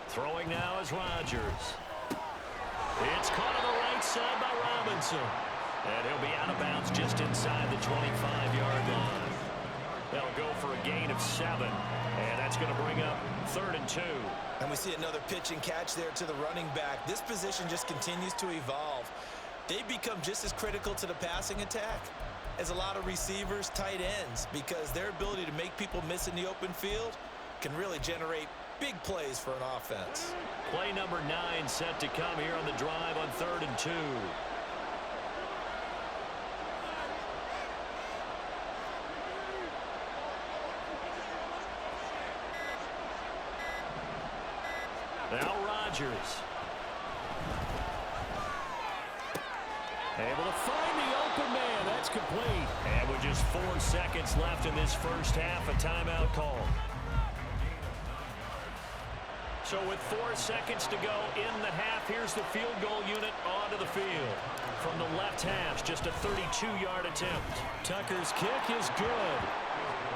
Throwing now is Rodgers. It's caught on the right side by Robinson. And he'll be out of bounds just inside the 25-yard line. They'll go for a gain of 7. And that's going to bring up 3rd and 2. And we see another pitch and catch there to the running back. This position just continues to evolve. They become just as critical to the passing attack as a lot of receivers, tight ends, because their ability to make people miss in the open field can really generate big plays for an offense. Play number 9 set to come here on the drive on 3rd and 2. Now Rodgers. Able to find the open man. That's complete. And with just 4 seconds left in this first half, a timeout call. So with 4 seconds to go in the half, here's the field goal unit onto the field. From the left hash, just a 32-yard attempt. Tucker's kick is good.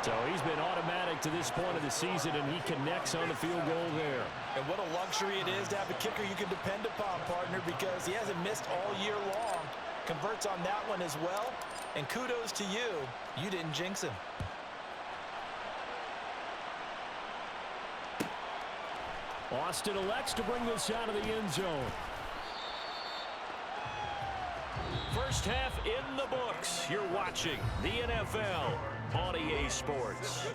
So he's been automatic to this point of the season, and he connects on the field goal there. And what a luxury it is to have a kicker you can depend upon, partner, because he hasn't missed all year long. Converts on that one as well. And kudos to you. You didn't jinx him. Austin elects to bring this out of the end zone. First half in the books. You're watching the NFL on EA Sports.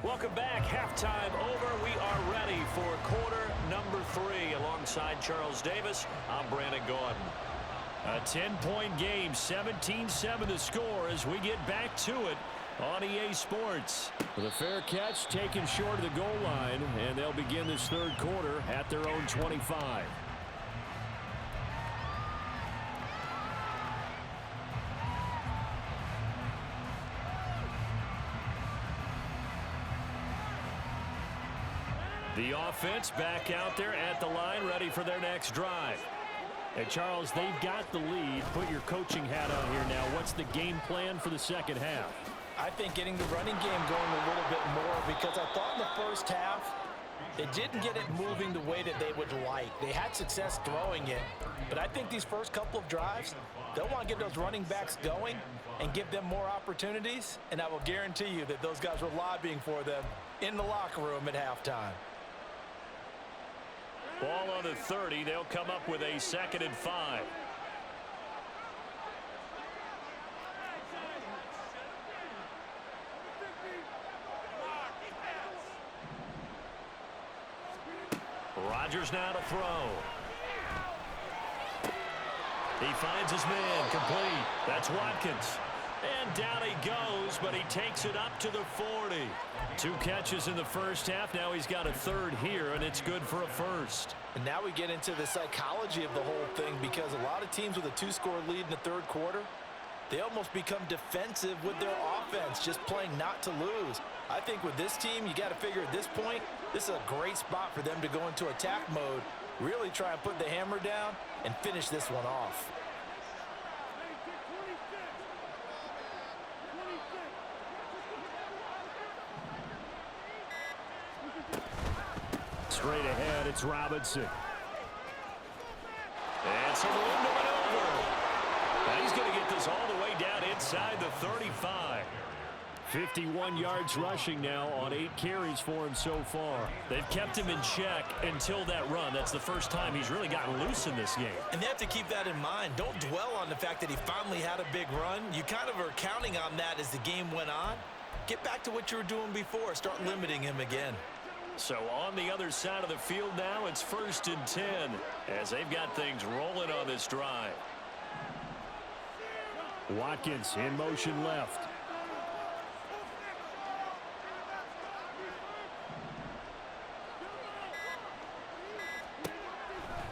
Welcome back. Halftime over. We are ready for quarter number 3. Alongside Charles Davis, I'm Brandon Gordon. A 10-point game, 17-7 the score as we get back to it on EA Sports. With a fair catch taken short of the goal line, and they'll begin this third quarter at their own 25. The offense back out there at the line, ready for their next drive. Hey, Charles, they've got the lead. Put your coaching hat on here now. What's the game plan for the second half? I think getting the running game going a little bit more, because I thought in the first half they didn't get it moving the way that they would like. They had success throwing it, but I think these first couple of drives, they'll want to get those running backs going and give them more opportunities, and I will guarantee you that those guys were lobbying for them in the locker room at halftime. Ball on the 30. They'll come up with a 2nd and 5. Rodgers now to throw. He finds his man, complete. That's Watkins. And down he goes, but he takes it up to the 40. 2 catches in the first half. Now he's got a 3rd here, and it's good for a 1st. And now we get into the psychology of the whole thing, because a lot of teams with a 2-score lead in the third quarter, they almost become defensive with their offense, just playing not to lose. I think with this team, you got to figure at this point, this is a great spot for them to go into attack mode, really try and put the hammer down and finish this one off. Straight ahead, it's Robinson. And some room to maneuver. Now he's going to get this all the way down inside the 35. 51 yards rushing now on 8 carries for him so far. They've kept him in check until that run. That's the first time he's really gotten loose in this game. And they have to keep that in mind. Don't dwell on the fact that he finally had a big run. You kind of are counting on that as the game went on. Get back to what you were doing before. Start limiting him again. So on the other side of the field now, it's 1st and 10 as they've got things rolling on this drive. Watkins in motion left.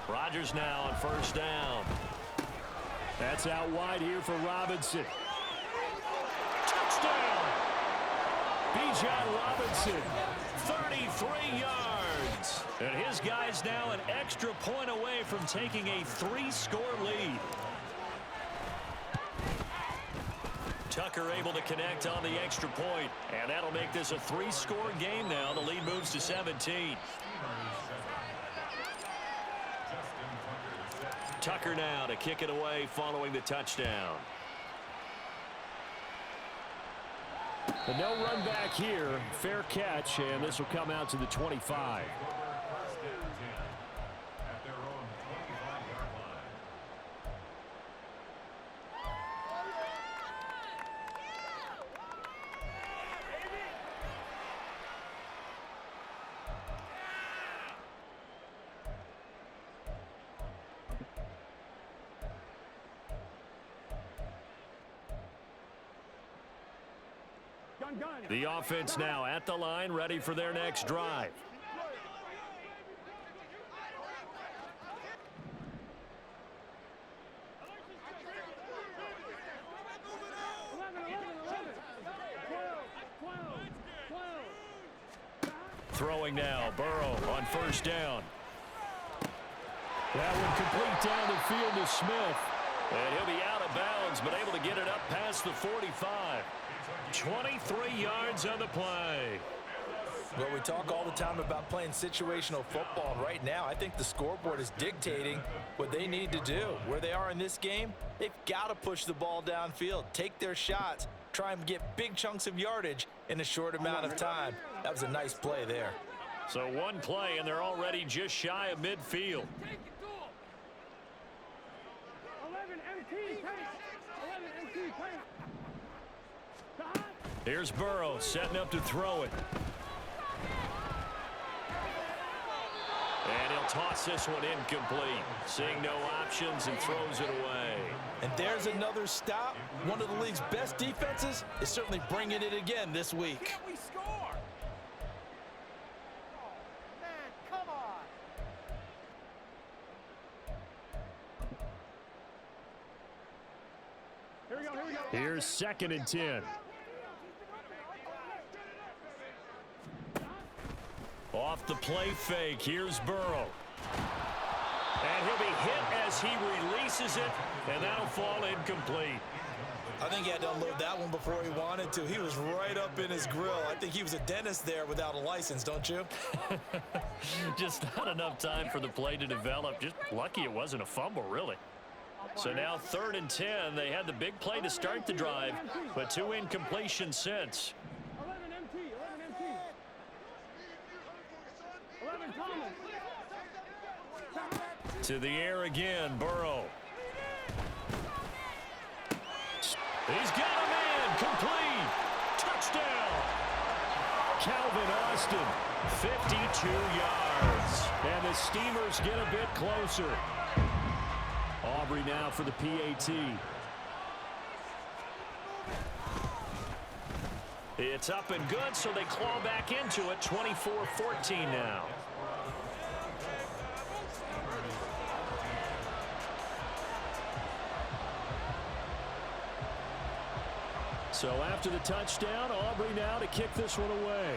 Rodgers now on 1st down. That's out wide here for Robinson. Touchdown! Bijan Robinson, 33 yards. And his guy's now an extra point away from taking a 3-score lead. Tucker able to connect on the extra point, and that'll make this a three-score game now. The lead moves to 17. Tucker now to kick it away following the touchdown. But no run back here. Fair catch, and this will come out to the 25. The offense now at the line, ready for their next drive. Throwing now, Burrow on first down. That one complete down the field to Smith. And he'll be out of bounds, but able to get it up past the 45. 23 yards on the play. Well, we talk all the time about playing situational football, and right now I think the scoreboard is dictating what they need to do. Where they are in this game, they've got to push the ball downfield, take their shots, try and get big chunks of yardage in a short amount of time. That was a nice play there. So one play, and they're already just shy of midfield. Here's Burrow setting up to throw it. And he'll toss this one incomplete. Seeing no options and throws it away. And there's another stop. One of the league's best defenses is certainly bringing it again this week. Can we score? Man, come on. Here we go. Here's 2nd and 10. Off the play fake, here's Burrow. And he'll be hit as he releases it, and that'll fall incomplete. I think he had to unload that one before he wanted to. He was right up in his grill. I think he was a dentist there without a license, don't you? Just not enough time for the play to develop. Just lucky it wasn't a fumble, really. So now 3rd and 10. They had the big play to start the drive, but 2 incompletions since. To the air again, Burrow. He's got a man, complete. Touchdown. Calvin Austin, 52 yards. and the Steamers get a bit closer. Aubrey now for the PAT. It's up and good, so they claw back into it, 24-14 now. So after the touchdown, Aubrey now to kick this one away.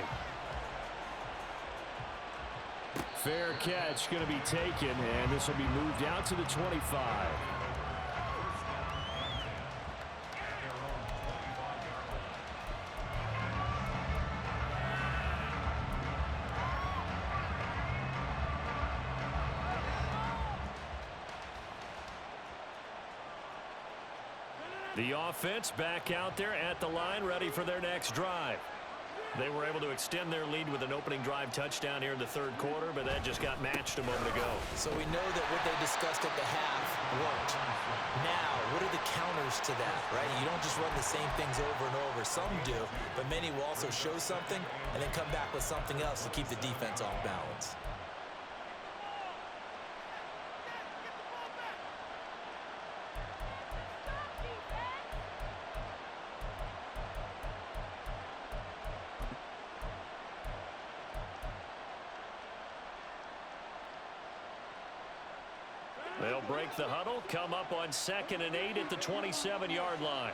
Fair catch going to be taken, and this will be moved out to the 25. The offense back out there at the line, ready for their next drive. They were able to extend their lead with an opening drive touchdown here in the 3rd quarter, but that just got matched a moment ago. So we know that what they discussed at the half worked. Now, what are the counters to that, right? You don't just run the same things over and over. Some do, but many will also show something and then come back with something else to keep the defense off balance. They'll break the huddle, come up on 2nd and 8 at the 27-yard line.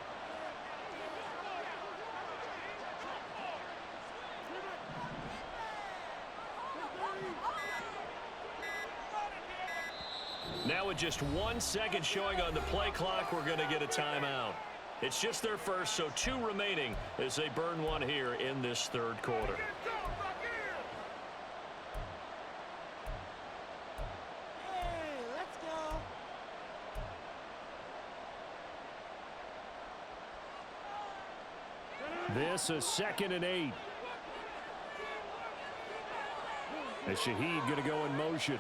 Now with just 1 second showing on the play clock, we're going to get a timeout. It's just their first, so 2 remaining as they burn one here in this third quarter. Hey, let's go. This is 2nd and 8. As Shaheed going to go in motion.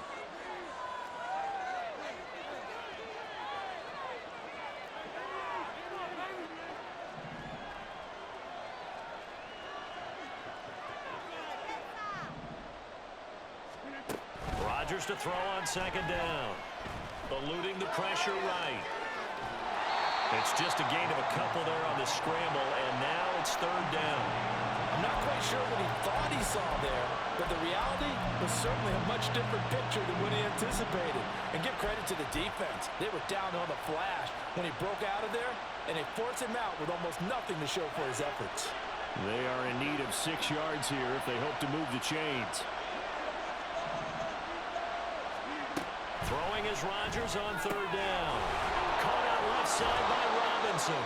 Rodgers to throw on 2nd down. Eluding the pressure right. It's just a gain of a couple there on the scramble, and now it's 3rd down. I'm not quite sure what he thought he saw there, but the reality was certainly a much different picture than what he anticipated. And give credit to the defense. They were down on the flash when he broke out of there, and they forced him out with almost nothing to show for his efforts. They are in need of 6 yards here if they hope to move the chains. Throwing is Rodgers on 3rd down. Caught out left side by Robinson.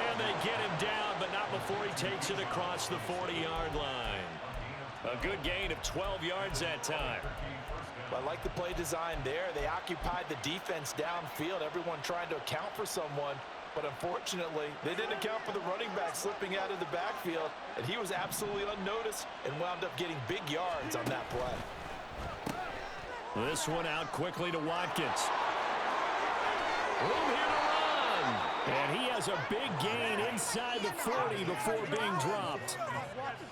And they get him down, but not before he takes it across the 40-yard line. A good gain of 12 yards that time. I like the play design there. They occupied the defense downfield, everyone trying to account for someone. But unfortunately, they didn't account for the running back slipping out of the backfield, and he was absolutely unnoticed and wound up getting big yards on that play. This one out quickly to Watkins. Room here to run. And he has a big gain inside the 40 before being dropped.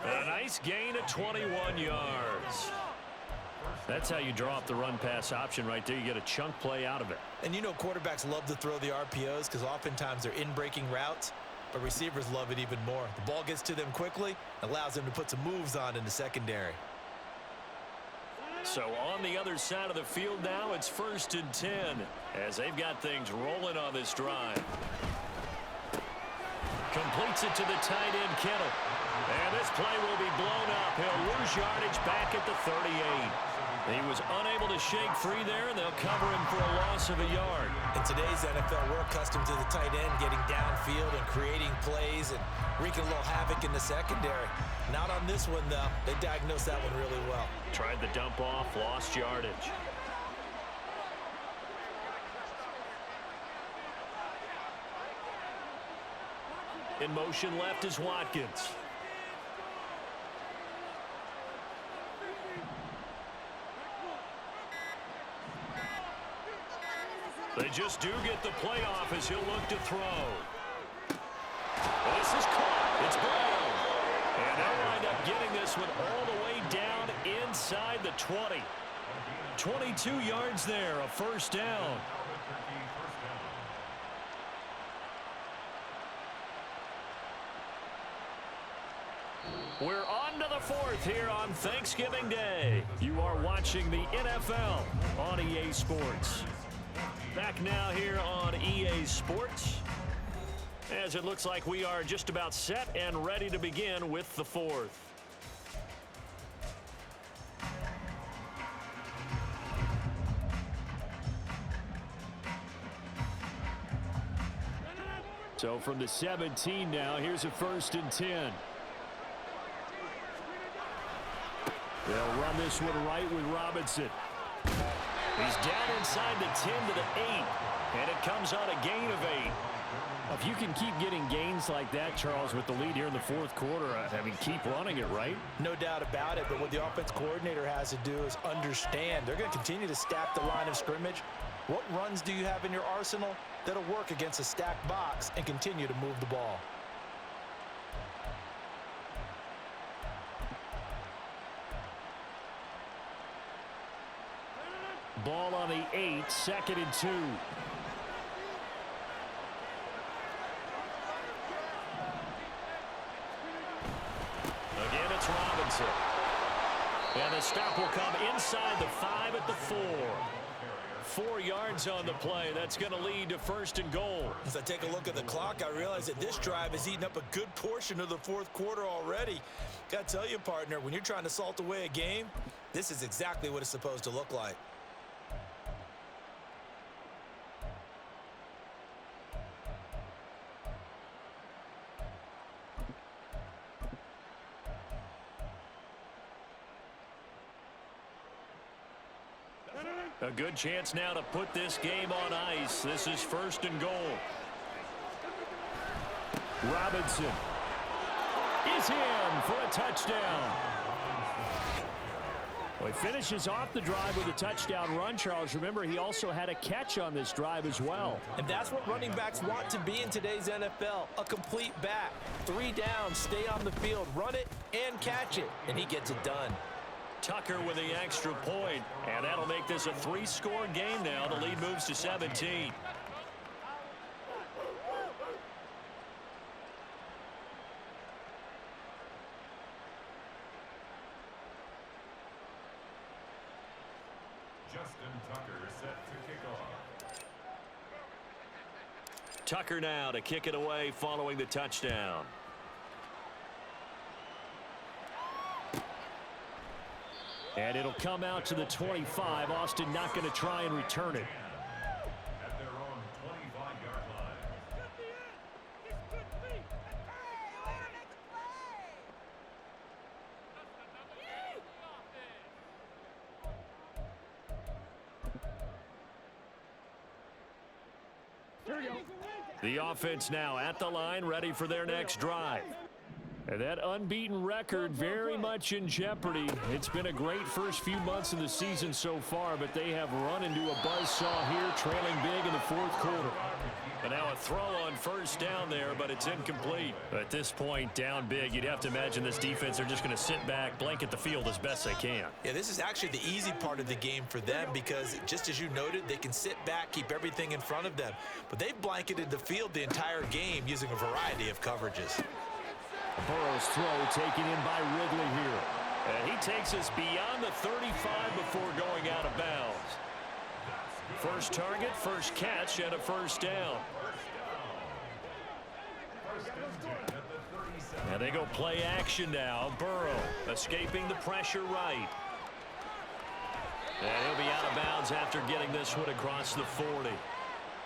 A nice gain of 21 yards. That's how you draw up the run-pass option right there. You get a chunk play out of it. And you know quarterbacks love to throw the RPOs because oftentimes they're in-breaking routes, but receivers love it even more. The ball gets to them quickly, allows them to put some moves on in the secondary. So on the other side of the field now, it's 1st and 10 as they've got things rolling on this drive. Completes it to the tight end, Kittle. And this play will be blown up. He'll lose yardage back at the 38. He was unable to shake free there, and they'll cover him for a loss of a yard. In today's NFL, we're accustomed to the tight end getting downfield and creating plays and wreaking a little havoc in the secondary. Not on this one, though. They diagnosed that one really well. Tried the dump off, lost yardage. In motion left is Watkins. They just do get the play off as he'll look to throw. This is caught. It's Brown. And they'll wind up getting this one all the way down inside the 20. 22 yards there, a 1st down. We're on to the 4th here on Thanksgiving Day. You are watching the NFL on EA Sports. Back now here on EA Sports, as it looks like we are just about set and ready to begin with the 4th. So from the 17 now, here's a 1st and 10. They'll run this one right with Robinson. He's down inside the 10 to the 8, and it comes on a gain of 8. If you can keep getting gains like that, Charles, with the lead here in the 4th quarter, I mean, keep running it, right? No doubt about it, but what the offense coordinator has to do is understand. They're going to continue to stack the line of scrimmage. What runs do you have in your arsenal that'll work against a stacked box and continue to move the ball? Ball on the 8, 2nd and 2. Again, it's Robinson. And the stop will come inside the 5 at the 4. 4 yards on the play. That's going to lead to 1st and goal. As I take a look at the clock, I realize that this drive has eaten up a good portion of the 4th quarter already. Got to tell you, partner, when you're trying to salt away a game, this is exactly what it's supposed to look like. A good chance now to put this game on ice. This is 1st and goal. Robinson is in for a touchdown. Well, he finishes off the drive with a touchdown run, Charles. Remember, he also had a catch on this drive as well. And that's what running backs want to be in today's NFL, a complete back. 3 down, stay on the field, run it, and catch it. And he gets it done. Tucker with the extra point, and that'll make this a 3-score game now. The lead moves to 17. Tucker now to kick it away following the touchdown. And it'll come out to the 25. Austin not going to try and return it. At their own 25-yard line. The offense now at the line, ready for their next drive. And that unbeaten record very much in jeopardy. It's been a great first few months of the season so far, but they have run into a buzzsaw here, trailing big in the 4th quarter. And now a throw on 1st down there, but it's incomplete. At this point, down big, you'd have to imagine this defense are just going to sit back, blanket the field as best they can. Yeah, this is actually the easy part of the game for them because, just as you noted, they can sit back, keep everything in front of them. But they've blanketed the field the entire game using a variety of coverages. Burrow's throw taken in by Ridley here. And he takes us beyond the 35 before going out of bounds. First target, first catch, and a 1st down. And they go play action now. Burrow escaping the pressure right. And he'll be out of bounds after getting this one across the 40.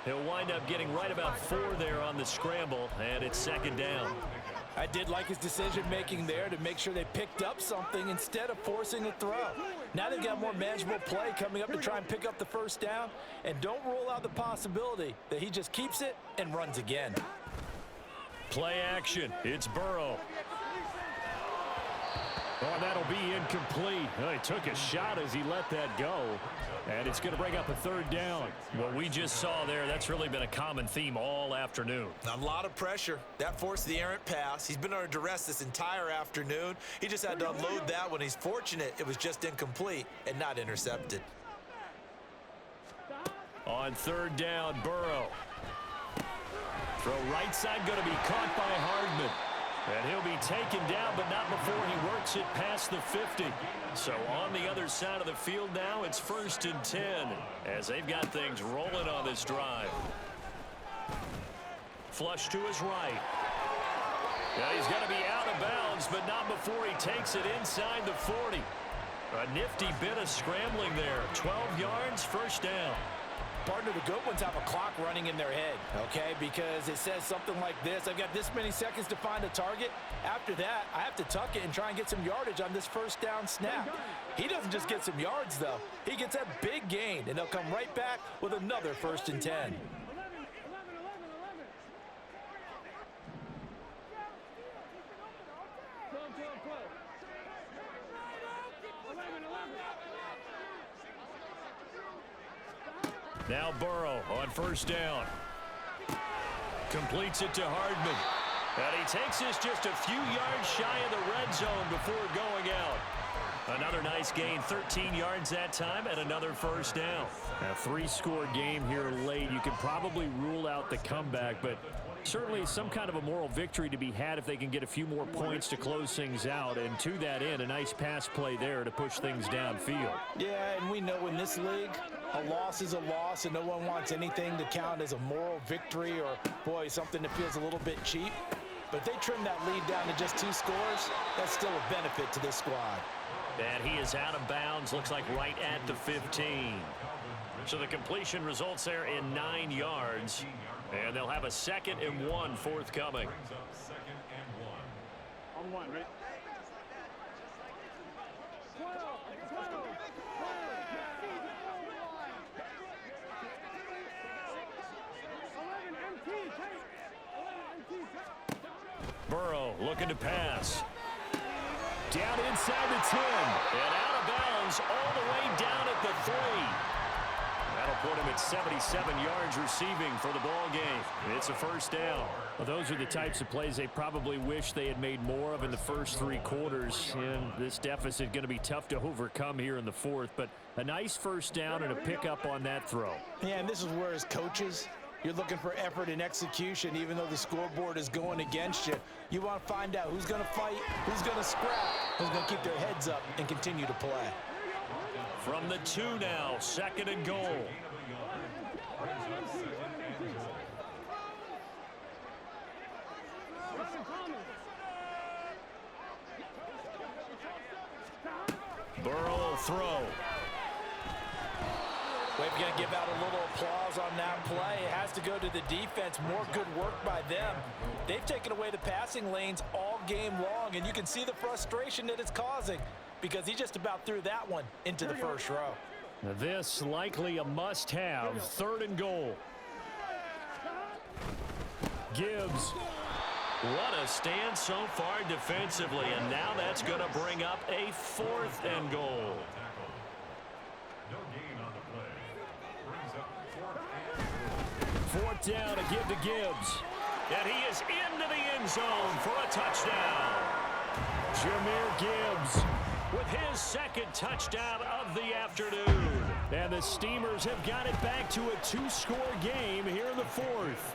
He'll wind up getting right about 4 there on the scramble, and it's 2nd down. I did like his decision-making there to make sure they picked up something instead of forcing a throw. Now they've got more manageable play coming up to try and pick up the 1st down, and don't rule out the possibility that he just keeps it and runs again. Play action. It's Burrow. Oh, that'll be incomplete. Oh, he took a shot as he let that go. And it's going to bring up a 3rd down. What we just saw there, that's really been a common theme all afternoon. A lot of pressure. That forced the errant pass. He's been under duress this entire afternoon. He just had to unload that one. He's fortunate it was just incomplete and not intercepted. On 3rd down, Burrow. Throw right side going to be caught by Hardman. And he'll be taken down, but not before he works it past the 50. So on the other side of the field now, it's 1st and 10 as they've got things rolling on this drive. Flush to his right. Now he's going to be out of bounds, but not before he takes it inside the 40. A nifty bit of scrambling there. 12 yards, 1st down. Partner, the good ones have a clock running in their head, okay? Because it says something like this. I've got this many seconds to find a target. After that, I have to tuck it and try and get some yardage on this 1st down snap. He doesn't just get some yards, though. He gets that big gain, and they'll come right back with another 1st and 10. Now Burrow on 1st down. Completes it to Hardman. And he takes this just a few yards shy of the red zone before going out. Another nice gain, 13 yards that time, and another 1st down. A 3-score game here late. You could probably rule out the comeback, but certainly some kind of a moral victory to be had if they can get a few more points to close things out. And to that end, a nice pass play there to push things downfield. Yeah, and we know in this league, a loss is a loss, and no one wants anything to count as a moral victory or, boy, something that feels a little bit cheap. But if they trim that lead down to just 2 scores, that's still a benefit to this squad. And he is out of bounds, looks like right at the 15. So the completion results there in 9 yards. And they'll have a 2nd and 1 forthcoming. On 1, right? looking to pass. Down inside the 10. And out of bounds all the way down at the 3. That'll put him at 77 yards receiving for the ball game. It's a first down. Well, those are the types of plays they probably wish they had made more of in the first 3 quarters. And this deficit going to be tough to overcome here in the 4th. But a nice first down and a pickup on that throw. Yeah, and this is where as coaches, you're looking for effort and execution, even though the scoreboard is going against you. You want to find out who's going to fight, who's going to scrap, who's going to keep their heads up and continue to play. From the 2 now, 2nd and goal. Burrow will throw. We're going to give out a little applause on that play. It has to go to the defense. More good work by them. They've taken away the passing lanes all game long, and you can see the frustration that it's causing because he just about threw that one into the first row. Now this likely a must-have. 3rd and goal. Gibbs. What a stand so far defensively, and now that's going to bring up a 4th and goal. No gain on the play. Brings up 4th down to give to Gibbs. And he is into the end zone for a touchdown. Jahmyr Gibbs With his 2nd touchdown of the afternoon. And the Steamers have got it back to a 2-score game here in the 4th.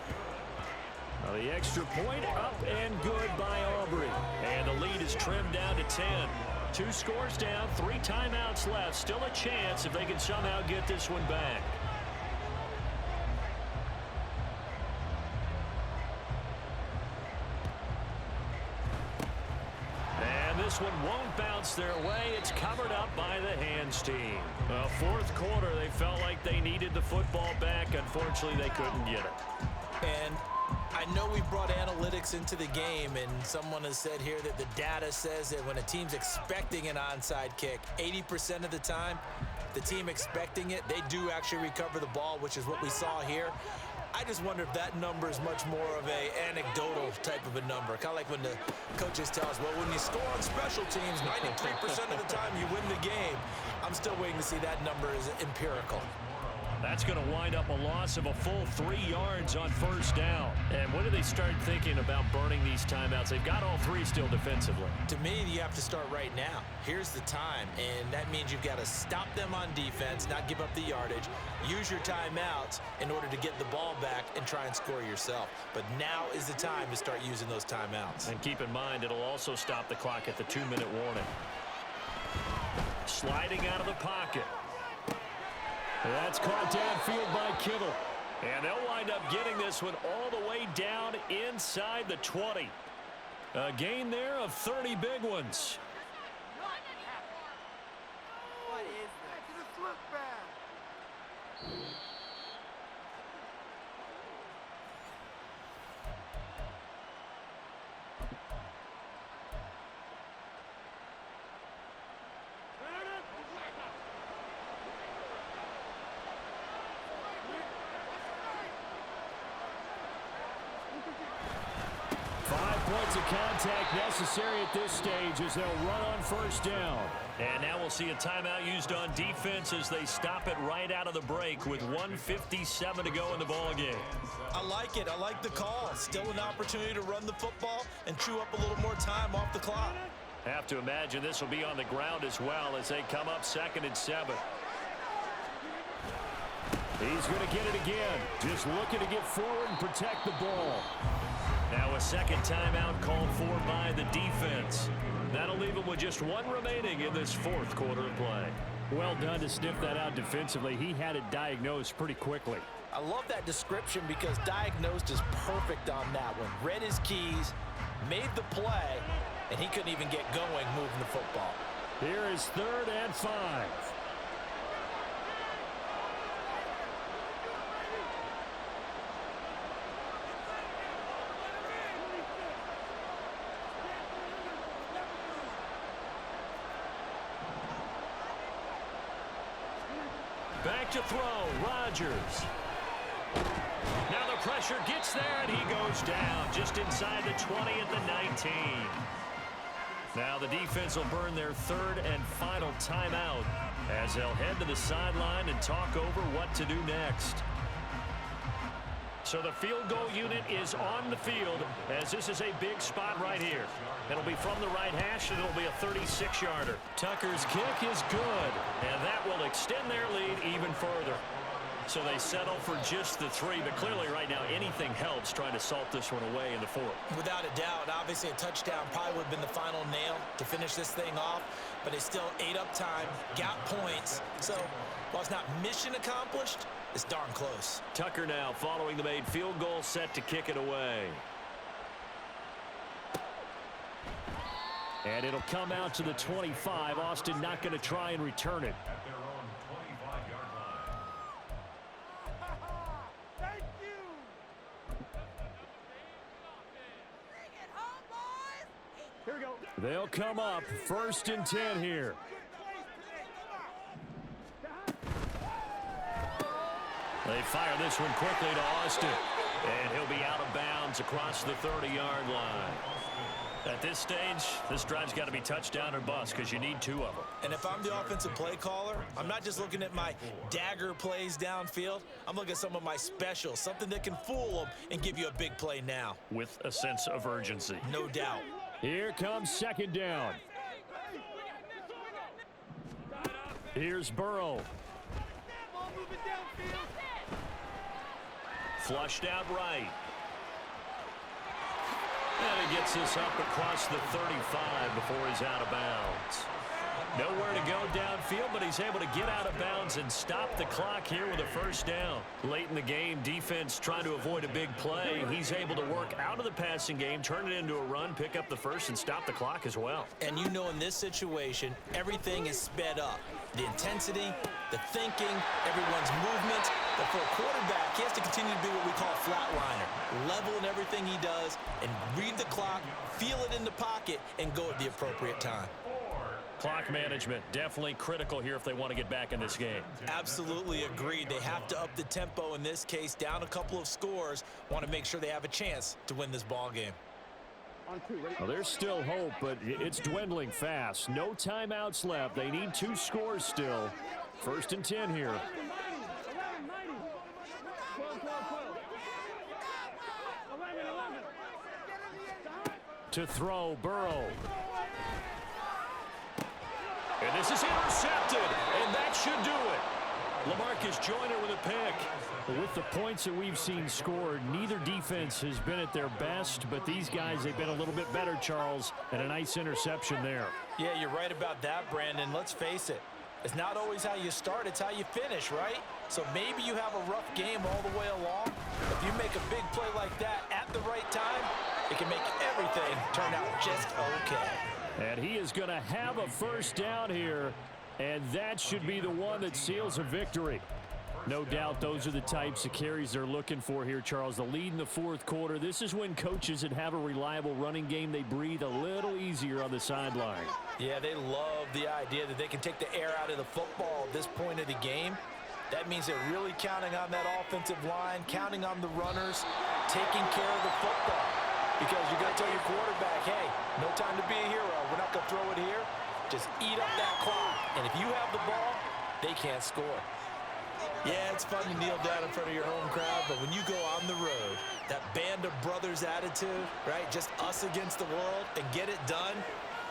Now the extra point up and good by Aubrey. And the lead is trimmed down to 10. 2 scores down, 3 timeouts left. Still a chance if they can somehow get this one back. And this one won't bounce their way. It's covered up by the hands team. Well, 4th quarter, they felt like they needed the football back. Unfortunately, they couldn't get it. And I know we brought analytics into the game, and someone has said here that the data says that when a team's expecting an onside kick, 80% of the time, the team expecting it, they do actually recover the ball, which is what we saw here. I just wonder if that number is much more of a anecdotal type of a number. Kind of like when the coaches tell us, well, when you score on special teams, 93% of the time you win the game. I'm still waiting to see that number is empirical. That's going to wind up a loss of a full 3 yards on 1st down. And when do they start thinking about burning these timeouts? They've got all 3 still defensively. To me, you have to start right now. Here's the time, and that means you've got to stop them on defense, not give up the yardage, use your timeouts in order to get the ball back and try and score yourself. But now is the time to start using those timeouts. And keep in mind, it'll also stop the clock at the 2-minute warning. Sliding out of the pocket. That's caught downfield by Kittle. And they'll wind up getting this one all the way down inside the 20. A gain there of 30 big ones. What is that? Just look back. Points of contact necessary at this stage as they'll run on 1st down. And now we'll see a timeout used on defense as they stop it right out of the break with 1:57 to go in the ball game. I like it. I like the call. Still an opportunity to run the football and chew up a little more time off the clock. Have to imagine this will be on the ground as well as they come up 2nd and 7. He's going to get it again. Just looking to get forward and protect the ball. Now a 2nd timeout called for by the defense. That'll leave them with just 1 remaining in this 4th quarter of play. Well done to sniff that out defensively. He had it diagnosed pretty quickly. I love that description because diagnosed is perfect on that one. Read his keys, made the play, and he couldn't even get going moving the football. Here is 3rd and 5. Back to throw, Rodgers. Now the pressure, gets there, and he goes down just inside the 20 at the 19. Now the defense will burn their third and final timeout as they'll head to the sideline and talk over what to do next. So the field goal unit is on the field as this is a big spot right here. It'll be from the right hash, and it'll be a 36-yarder. Tucker's kick is good, and that will extend their lead even further. So they settle for just the 3, but clearly right now anything helps trying to salt this one away in the 4th. Without a doubt, obviously a touchdown probably would have been the final nail to finish this thing off, but they still ate up time, got points. So while it's not mission accomplished, it's darn close. Tucker now following the made field goal, set to kick it away. And it'll come out to the 25. Austin not going to try and return it. At their own 25-yard line. Thank you. Bring it home, boys. Here we go. They'll come up 1st and 10 here. They fire this one quickly to Austin. And he'll be out of bounds across the 30-yard line. At this stage, this drive's got to be touchdown or bust because you need 2 of them. And if I'm the offensive play caller, I'm not just looking at my dagger plays downfield. I'm looking at some of my specials, something that can fool them and give you a big play now. With a sense of urgency. No doubt. Here comes 2nd down. Here's Burrow. Ball moving downfield. Flushed out right. And he gets this up across the 35 before he's out of bounds. Nowhere to go downfield, but he's able to get out of bounds and stop the clock here with a 1st down. Late in the game, defense trying to avoid a big play. He's able to work out of the passing game, turn it into a run, pick up the 1st, and stop the clock as well. And you know in this situation, everything is sped up. The intensity, the thinking, everyone's movements. But for a quarterback, he has to continue to be what we call a flatliner. Level in everything he does and read the clock, feel it in the pocket, and go at the appropriate time. Clock management, definitely critical here if they want to get back in this game. Absolutely agreed. They have to up the tempo in this case, down a couple of scores, want to make sure they have a chance to win this ball game. Well, there's still hope, but it's dwindling fast. No timeouts left. They need 2 scores still. 1st and 10 here. To throw, Burrow. And this is intercepted, and that should do it. LaMarcus Joyner with a pick. With the points that we've seen scored, neither defense has been at their best, but these guys, they've been a little bit better, Charles, and a nice interception there. Yeah, you're right about that, Brandon. Let's face it. It's not always how you start, it's how you finish, right? So maybe you have a rough game all the way along. If you make a big play like that at the right time, it can make everything turn out just okay. And he is going to have a 1st down here, and that should be the one that seals a victory. No doubt those are the types of carries they're looking for here, Charles. The lead in the 4th quarter. This is when coaches that have a reliable running game, they breathe a little easier on the sideline. Yeah, they love the idea that they can take the air out of the football at this point of the game. That means they're really counting on that offensive line, counting on the runners, taking care of the football. Because you're going to tell your quarterback, hey, no time to be a hero. We're not going to throw it here. Just eat up that clock. And if you have the ball, they can't score. Yeah, it's fun to kneel down in front of your home crowd, but when you go on the road, that band of brothers attitude, right, just us against the world and get it done,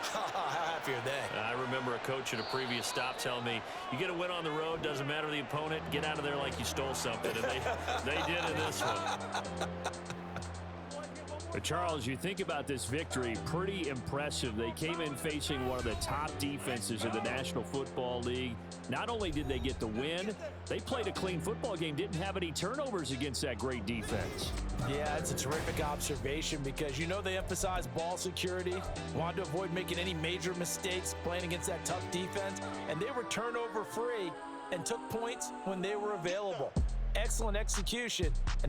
how happy are they? I remember a coach at a previous stop telling me, you get a win on the road, doesn't matter the opponent, get out of there like you stole something, and they did in this one. But Charles, you think about this victory, pretty impressive. They came in facing one of the top defenses in the National Football League. Not only did they get the win, they played a clean football game, didn't have any turnovers against that great defense. Yeah, it's a terrific observation because you know they emphasize ball security, wanted to avoid making any major mistakes playing against that tough defense, and they were turnover free and took points when they were available. Excellent execution.